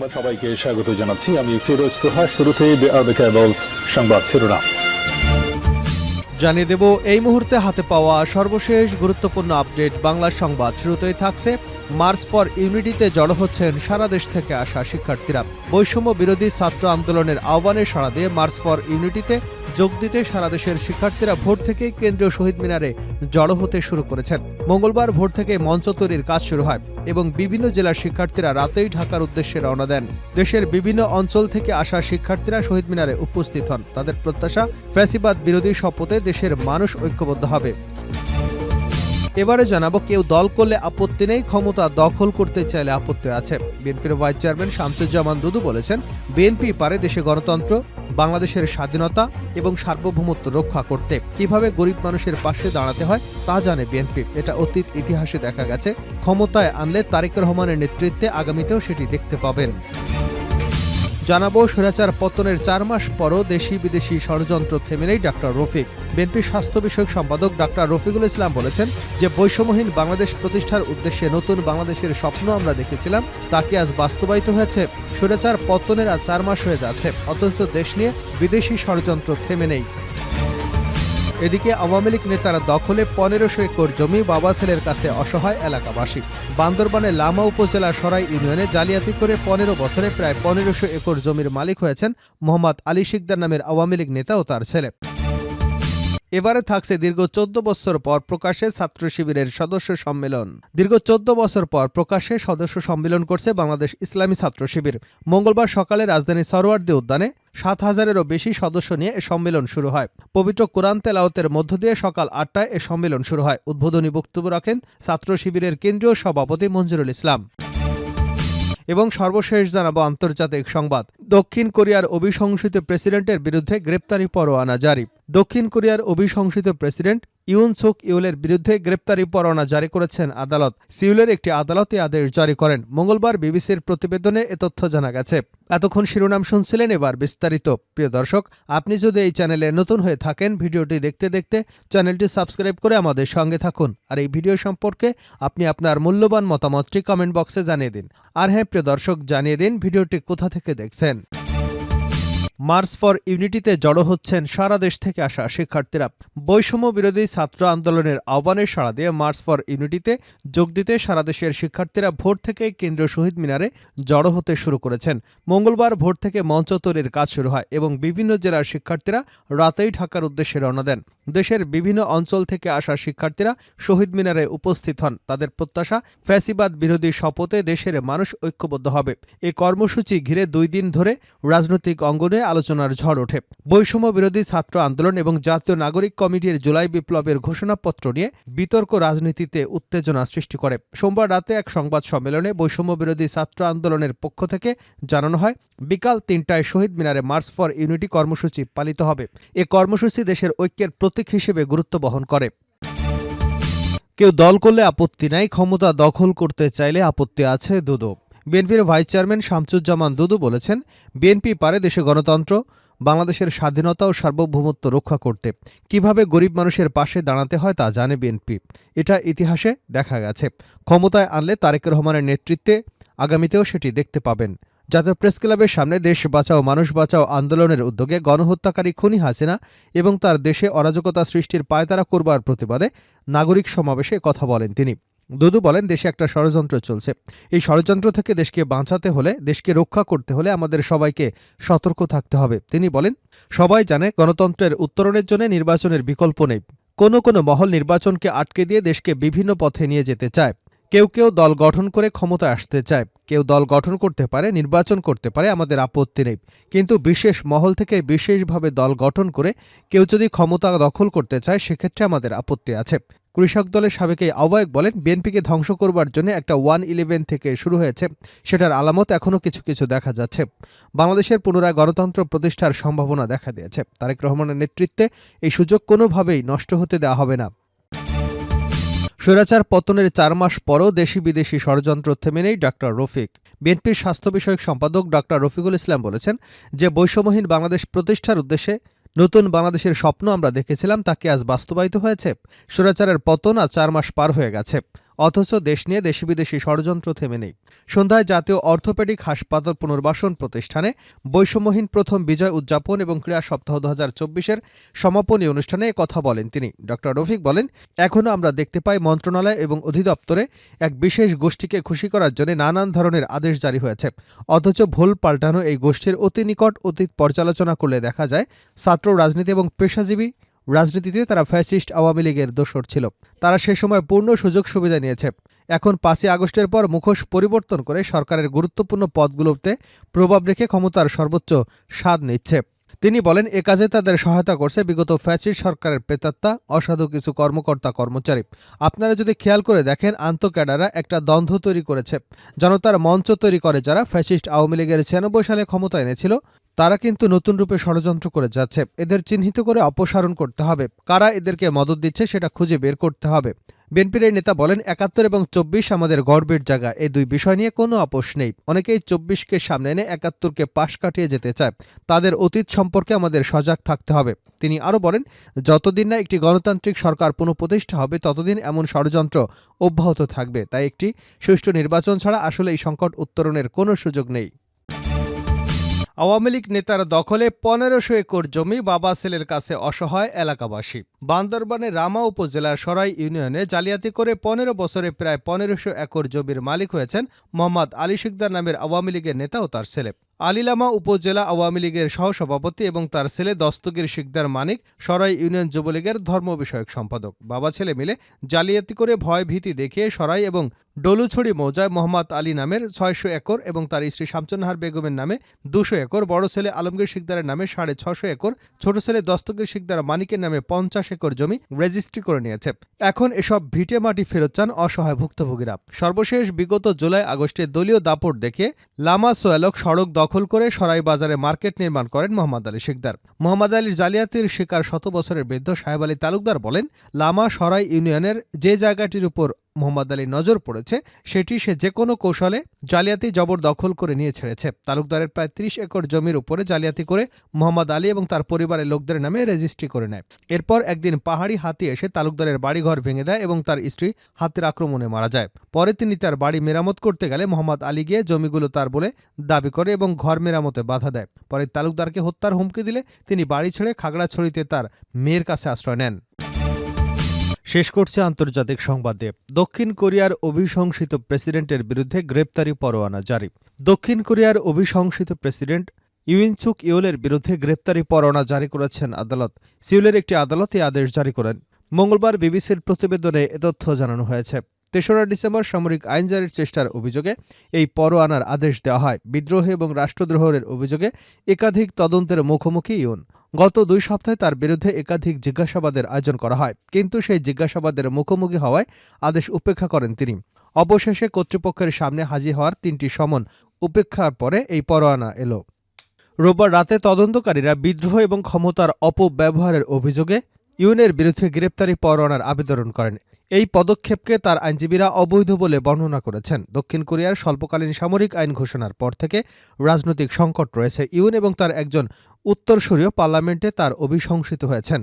সংবাদ সবাইকে স্বাগত জানাচ্ছি। আমি ফিরোজ তোহা। শুরুতেই সংবাদ শিরোনাম জানিয়ে দেব এই মুহূর্তে হাতে পাওয়া সর্বশেষ গুরুত্বপূর্ণ আপডেট বাংলা সংবাদ। শুরুতেই থাকছে মার্চ ফর ইউনিটিতে জড়ো হচ্ছেন সারা দেশ থেকে আসা শিক্ষার্থীরা। বৈষম্য বিরোধী ছাত্র আন্দোলনের আহ্বানে সাড়া দিয়ে মার্চ ফর ইউনিটিতে যোগ দিতে সারা দেশের শিক্ষার্থীরা ভোর থেকেই কেন্দ্রীয় শহীদ মিনারে জড়ো হতে শুরু করেছেন। মঙ্গলবার ভোর থেকে মঞ্চ তৈরির কাজ শুরু হয় এবং বিভিন্ন জেলার শিক্ষার্থীরা রাতেই ঢাকার উদ্দেশ্যে রওনা দেন। দেশের বিভিন্ন অঞ্চল থেকে আসা শিক্ষার্থীরা শহীদ মিনারে উপস্থিত হন। তাদের প্রত্যাশা, ফ্যাসিবাদ বিরোধী শপথে দেশের মানুষ ঐক্যবদ্ধ হবে। এবারে জানাবো, কেউ দল করলে আপত্তি নেই, ক্ষমতা দখল করতে চাইলে আপত্তি আছে। বিএনপির ভাইস চেয়ারম্যান শামসুজ্জামান দুদু বলেছেন, বিএনপি পারে দেশে গণতন্ত্র, বাংলাদেশের স্বাধীনতা এবং সার্বভৌমত্ব রক্ষা করতে। কিভাবে গরিব মানুষের পাশে দাঁড়াতে হয় তা জানে বিএনপি। এটা অতীত ইতিহাসে দেখা গেছে। ক্ষমতায় আনলে তারেক রহমানের নেতৃত্বে আগামীতেও সেটি দেখতে পাবেন। জানাবো, স্বৈরাচার পতনের 4 মাস পরও দেশি বিদেশি ষড়যন্ত্র থেমে নেই ডাক্তার রফিক। বিএনপির স্বাস্থ্য বিষয়ক সম্পাদক ডাক্তার রফিকুল ইসলাম বলেছেন যে বৈষম্যহীন বাংলাদেশ প্রতিষ্ঠার উদ্দেশ্যে নতুন বাংলাদেশের স্বপ্ন আমরা দেখেছিলাম, তাকে আজ বাস্তবায়িত হয়েছে। স্বৈরাচার পতনের আজ 4 মাস হয়ে যাচ্ছে, অথচ দেশ নিয়ে বিদেশি ষড়যন্ত্র থেমে নেই। এদিকে আওয়ামী লীগ নেতারা দখলে 1500 একর জমি বাবা ছেলের কাছে অসহায় এলাকাবাসী। বান্দরবানের লামা উপজেলার সরাই ইউনিয়নে জালিয়াতি করে 15 বছরে প্রায় 1500 একর জমির মালিক হয়েছেন মোহাম্মদ আলী শিকদার নামের আওয়ামী লীগ নেতা ও তার ছেলে। এবারে থাকছে দীর্ঘ 14 বছর পর প্রকাশ্যে ছাত্র শিবিরের সদস্য সম্মেলন। দীর্ঘ 14 বছর পর প্রকাশ্যে সদস্য সম্মেলন করছে বাংলাদেশ ইসলামী ছাত্র শিবির। মঙ্গলবার সকালে রাজধানী সরোয়ার্দী উদ্যানে 7000-এরও বেশি সদস্য নিয়ে এ সম্মেলন শুরু হয়। পবিত্র কোরআন তেলাওয়াতের মধ্য দিয়ে সকাল 8টায় এ সম্মেলন শুরু হয়। উদ্বোধনী বক্তব্য রাখেন ছাত্র শিবিরের কেন্দ্রীয় সভাপতি মঞ্জুরুল ইসলাম। এবং সর্বশেষ জানাবো আন্তর্জাতিক সংবাদ। দক্ষিণ কোরিয়ার অভিশংসিত প্রেসিডেন্টের বিরুদ্ধে গ্রেপ্তারি পরোয়ানা জারি। দক্ষিণ কোরিয়ার অভিশংসিত প্রেসিডেন্ট ইউন সুক ইউলের বিরুদ্ধে গ্রেপ্তারি পরোয়ানা জারি করেছেন আদালত। সিউলের একটি আদালতে আদেশ জারি করেন। মঙ্গলবার বিবিসির প্রতিবেদনে এ তথ্য জানা গেছে। এতক্ষণ শিরোনাম শুনছিলেন, এবার বিস্তারিত। প্রিয় দর্শক, আপনি যদি এই চ্যানেলে নতুন হয়ে থাকেন, ভিডিওটি দেখতে দেখতে চ্যানেলটি সাবস্ক্রাইব করে আমাদের সঙ্গে থাকুন। আর এই ভিডিও সম্পর্কে আপনি আপনার মূল্যবান মতামতটি কমেন্ট বক্সে জানিয়ে দিন। আর হ্যাঁ প্রিয় দর্শক, জানিয়ে দিন ভিডিওটি কোথা থেকে দেখছেন। মার্চ ফর ইউনিটিতে জড়ো হচ্ছেন সারা দেশ থেকে আসা শিক্ষার্থীরা। বৈষম্য বিরোধী ছাত্র আন্দোলনের আহ্বানে সাড়া দিয়ে মার্চ ফর ইউনিটিতে যোগ দিতে সারা দেশের শিক্ষার্থীরা ভোর থেকে কেন্দ্রীয় শহীদ মিনারে জড়ো হতে শুরু করেছেন। মঙ্গলবার ভোর থেকে মঞ্চ তৈরির কাজ শুরু হয় এবং বিভিন্ন জেলার শিক্ষার্থীরা রাতেই ঢাকার উদ্দেশ্যে রওনা দেন। দেশের বিভিন্ন অঞ্চল থেকে আসা শিক্ষার্থীরা শহীদ মিনারে উপস্থিত হন। তাদের প্রত্যাশা, ফ্যাসিবাদ বিরোধী শপথে দেশের মানুষ ঐক্যবদ্ধ হবে। এই কর্মসূচি ঘিরে 2 দিন ধরে রাজনৈতিক অঙ্গনে আলোচনার ঝড় ওঠে। বৈষম্য বিরোধী ছাত্র আন্দোলন এবং জাতীয় নাগরিক কমিটির জুলাই বিপ্লবের ঘোষণাপত্র নিয়ে বিতর্ক রাজনীতিতে উত্তেজনা সৃষ্টি করে। সোমবার রাতে এক সংবাদ সম্মেলনে বৈষম্য বিরোধী ছাত্র আন্দোলনের পক্ষ থেকে জানানো হয়, বিকাল 3টায় শহীদ মিনারে মার্চ ফর ইউনিটি কর্মসূচি পালিত হবে। এ কর্মসূচি দেশের ঐক্যের প্রতীক হিসেবে গুরুত্ব বহন করে। কেউ দল করলে আপত্তি নাই, ক্ষমতা দখল করতে চাইলে আপত্তি আছে দুদু। বিএনপির ভাইস চেয়ারম্যান শামসুজ্জামান দুদু বলেছেন, বিএনপি পারে দেশে গণতন্ত্র, বাংলাদেশের স্বাধীনতা ও সার্বভৌমত্ব রক্ষা করতে। কিভাবে গরিব মানুষের পাশে দাঁড়াতে হয় তা জানে বিএনপি। এটা ইতিহাসে দেখা গেছে। ক্ষমতায় আনলে তারেক রহমানের নেতৃত্বে আগামীতেও সেটি দেখতে পাবেন। জাতীয় প্রেসক্লাবের সামনে দেশ বাঁচাও মানুষ বাঁচাও আন্দোলনের উদ্যোগে গণহত্যাকারী খুনি হাসিনা এবং তার দেশে অরাজকতা সৃষ্টির পায়তারা করবার প্রতিবাদে নাগরিক সমাবেশে কথা বলেন তিনি। দুদু বলেন, দেশে একটা ষড়যন্ত্র চলছে। এই ষড়যন্ত্র থেকে দেশকে বাঁচাতে হলে, দেশকে রক্ষা করতে হলে আমাদের সবাইকে সতর্ক থাকতে হবে। তিনি বলেন, সবাই জানে গণতন্ত্রের উত্তরণের জন্য নির্বাচনের বিকল্প নেই। কোনো মহল নির্বাচনকে আটকে দিয়ে দেশকে বিভিন্ন পথে নিয়ে যেতে চায়। কেউ দল গঠন করে ক্ষমতায় আসতে চায়। কেউ দল গঠন করতে পারে, নির্বাচন করতে পারে, আমাদের আপত্তি নেই। কিন্তু বিশেষ মহল থেকে বিশেষভাবে দল গঠন করে কেউ যদি ক্ষমতা দখল করতে চায়, সেক্ষেত্রে আমাদের আপত্তি আছে। কৃষক দলের সাবেক এই আহ্বায়ক বলেন, বিএনপিকে ধ্বংস করবার জন্য একটা 1-11 থেকে শুরু হয়েছে। সেটার আলামত এখনও কিছু দেখা যাচ্ছে। বাংলাদেশের পুনরায় গণতন্ত্র প্রতিষ্ঠার সম্ভাবনা দেখা দিয়েছে। তারেক রহমানের নেতৃত্বে এই সুযোগ কোনোভাবেই নষ্ট হতে দেওয়া হবে না। স্বৈরাচার পতনের 4 মাস পরও দেশি বিদেশি ষড়যন্ত্র থেমে নেই ডাক্তার রফিক। বিএনপির স্বাস্থ্য বিষয়ক সম্পাদক ডাক্তার রফিকুল ইসলাম বলেছেন যে বৈষম্যহীন বাংলাদেশ প্রতিষ্ঠার উদ্দেশ্যে নতুন বাংলাদেশের স্বপ্ন আমরা দেখেছিলাম, তাকে আজ বাস্তবায়িত হয়েছে। স্বৈরাচারের পতন আজ 4 মাস পার হয়ে গেছে, অথচ দেশ নিয়ে দেশি বিদেশি ষড়যন্ত্র থেমে নেই। সন্ধ্যায় জাতীয় অর্থোপেডিক হাসপাতাল পুনর্বাসন প্রতিষ্ঠানে বৈষম্যহীন প্রথম বিজয় উদযাপন এবং ক্রীড়া সপ্তাহ 2024-এর সমাপনী অনুষ্ঠানে কথা বলেন তিনি। ড রফিক বলেন, এখনও আমরা দেখতে পাই মন্ত্রণালয় এবং অধিদপ্তরে এক বিশেষ গোষ্ঠীকে খুশি করার জন্য নানান ধরনের আদেশ জারি হয়েছে, অথচ ভুল পাল্টানো এই গোষ্ঠীর অতি নিকট অতীত পর্যালোচনা করলে দেখা যায় ছাত্র রাজনীতি এবং পেশাজীবী রাজনীতিতে তারা ফ্যাসিস্ট আওয়ামী লীগের দোসর ছিল। তারা সে সময় পূর্ণ সুযোগ সুবিধা নিয়েছে। এখন 5ই আগস্টের পর মুখোশ পরিবর্তন করে সরকারের গুরুত্বপূর্ণ পদগুলোতে প্রভাব রেখে ক্ষমতার সর্বোচ্চ স্বাদ নিচ্ছে। তিনি বলেন, এ কাজে তাদের সহায়তা করছে বিগত ফ্যাসিস্ট সরকারের প্রেতাত্মা, অসাধু কিছু কর্মকর্তা কর্মচারী। আপনারা যদি খেয়াল করে দেখেন, আন্তঃক্যাডাররা একটা দ্বন্দ্ব তৈরি করেছে। জনতার মঞ্চ তৈরি করে যারা ফ্যাসিস্ট আওয়ামী লীগের 96 সালে ক্ষমতা এনেছিল, তারা কিন্তু নতুন রূপে ষড়যন্ত্র করে যাচ্ছে। এদের চিহ্নিত করে অপসারণ করতে হবে। কারা এদেরকে মদত দিচ্ছে সেটা খুঁজে বের করতে হবে। বিএনপির এই নেতা বলেন, 71 এবং 24 আমাদের গর্বের জায়গা। এই দুই বিষয় নিয়ে কোনো আপোষ নেই। অনেকেই 24-কে সামনে এনে 71-কে পাশ কাটিয়ে যেতে চায়। তাদের অতীত সম্পর্কে আমাদের সজাগ থাকতে হবে। তিনি আরও বলেন, যতদিন না একটি গণতান্ত্রিক সরকার পুনঃপ্রতিষ্ঠা হবে ততদিন এমন ষড়যন্ত্র অব্যাহত থাকবে। তাই একটি সুষ্ঠু নির্বাচন ছাড়া আসলে এই সংকট উত্তরণের কোনো সুযোগ নেই। আওয়ামী লীগ নেতার দখলে 1500 একর জমি বাবা ছেলের কাছে অসহায় এলাকাবাসী। বান্দরবানের রামা উপজেলার সরাই ইউনিয়নে জালিয়াতি করে 15 বছরে প্রায় 1500 একর জমির মালিক হয়েছেন মোহাম্মদ আলী শিকদার নামের আওয়ামী লীগের নেতা ও তার ছেলে। আলীলামা উপজেলা আওয়ামী লীগের সহসভাপতি এবং তার ছেলে দস্তগীর শিকদার মানিক সরাই ইউনিয়ন যুবলীগের ধর্ম বিষয়ক সম্পাদক। বাবা ছেলে মিলে জালিয়াতি করে ভয় ভীতি দেখিয়ে সরাই এবং ডলুছড়ি মৌজায় মোহাম্মদ আলী নামের 600 একর এবং তার স্ত্রী শামসুন্নাহার বেগমের নামে 200 একর, বড় ছেলে আলমগীর শিকদারের নামে 650 একর, ছোট ছেলে দস্তগীর শিকদার মানিকের নামে 50 একর জমি রেজিস্ট্রি করে নিয়েছে। এখন এসব ভিটে মাটি ফেরত চান অসহায় ভুক্তভোগীরা। সর্বশেষ বিগত জুলাই আগস্টে দলীয় দাপট দেখে লামা সোয়ালক সড়ক দখল করে সরাই বাজারে মার্কেট নির্মাণ করেন মোহাম্মদ আলী শিকদার। মোহাম্মদ আলীর জালিয়াতির শিকার 100 বছরের বৃদ্ধ সাহেব আলী তালুকদার বলেন, লামা সরাই ইউনিয়নের যে জায়গাটির উপর মোহাম্মদ আলীর নজর পড়েছে সেটি সে যে কোনো কৌশলে জালিয়াতি জবরদখল করে নিয়ে ছেড়েছে। তালুকদারের প্রায় 30 একর জমির উপরে জালিয়াতি করে মোহাম্মদ আলী এবং তার পরিবারের লোকদের নামে রেজিস্ট্রি করে নেয়। এরপর একদিন পাহাড়ি হাতি এসে তালুকদারের বাড়িঘর ভেঙে দেয় এবং তার স্ত্রী হাতির আক্রমণে মারা যায়। পরে তিনি তার বাড়ি মেরামত করতে গেলে মোহাম্মদ আলী গিয়ে জমিগুলো তার বলে দাবি করে এবং ঘর মেরামতে বাধা দেয়। পরে তালুকদারকে হত্যার হুমকি দিলে তিনি বাড়ি ছেড়ে খাগড়াছড়িতে তার মেয়ের কাছে আশ্রয় নেন। শেষ করছে আন্তর্জাতিক সংবাদে। দক্ষিণ কোরিয়ার অভিশংসিত প্রেসিডেন্টের বিরুদ্ধে গ্রেপ্তারি পরোয়ানা জারি। দক্ষিণ কোরিয়ার অভিশংসিত প্রেসিডেন্ট ইউন সুক ইয়োলের বিরুদ্ধে গ্রেপ্তারি পরোয়ানা জারি করেছেন আদালত। সিউলের একটি আদালত এই আদেশ জারি করেন। মঙ্গলবার বিবিসির প্রতিবেদনে এ তথ্য জানানো হয়েছে। 3রা ডিসেম্বর সামরিক আইন জারির চেষ্টার অভিযোগে এই পরোয়ানার আদেশ দেওয়া হয়। বিদ্রোহ এবং রাষ্ট্রদ্রোহের অভিযোগে একাধিক তদন্তের মুখোমুখি ইউন। গত 2 সপ্তাহে তার বিরুদ্ধে একাধিক জিজ্ঞাসাবাদের আয়োজন করা হয়, কিন্তু সেই জিজ্ঞাসাবাদের মুখোমুখি হওয়ায় আদেশ উপেক্ষা করেন তিনি। অবশেষে কর্তৃপক্ষের সামনে হাজির হওয়ার 3টি সমন উপেক্ষার পরে এই পরোয়ানা এলো। রোববার রাতে তদন্তকারীরা বিদ্রোহ এবং ক্ষমতার অপব্যবহারের অভিযোগে ইউনের বিরুদ্ধে গ্রেপ্তারি পরোয়ানার আবেদন করেন। এই পদক্ষেপকে তার আইনজীবীরা অবৈধ বলে বর্ণনা করেছেন। দক্ষিণ কোরিয়ার স্বল্পকালীন সামরিক আইন ঘোষণার পর থেকে রাজনৈতিক সংকট রয়েছে। ইউন এবং তার একজন উত্তরসূরিও পার্লামেন্টে তার অভিশংসিত হয়েছেন।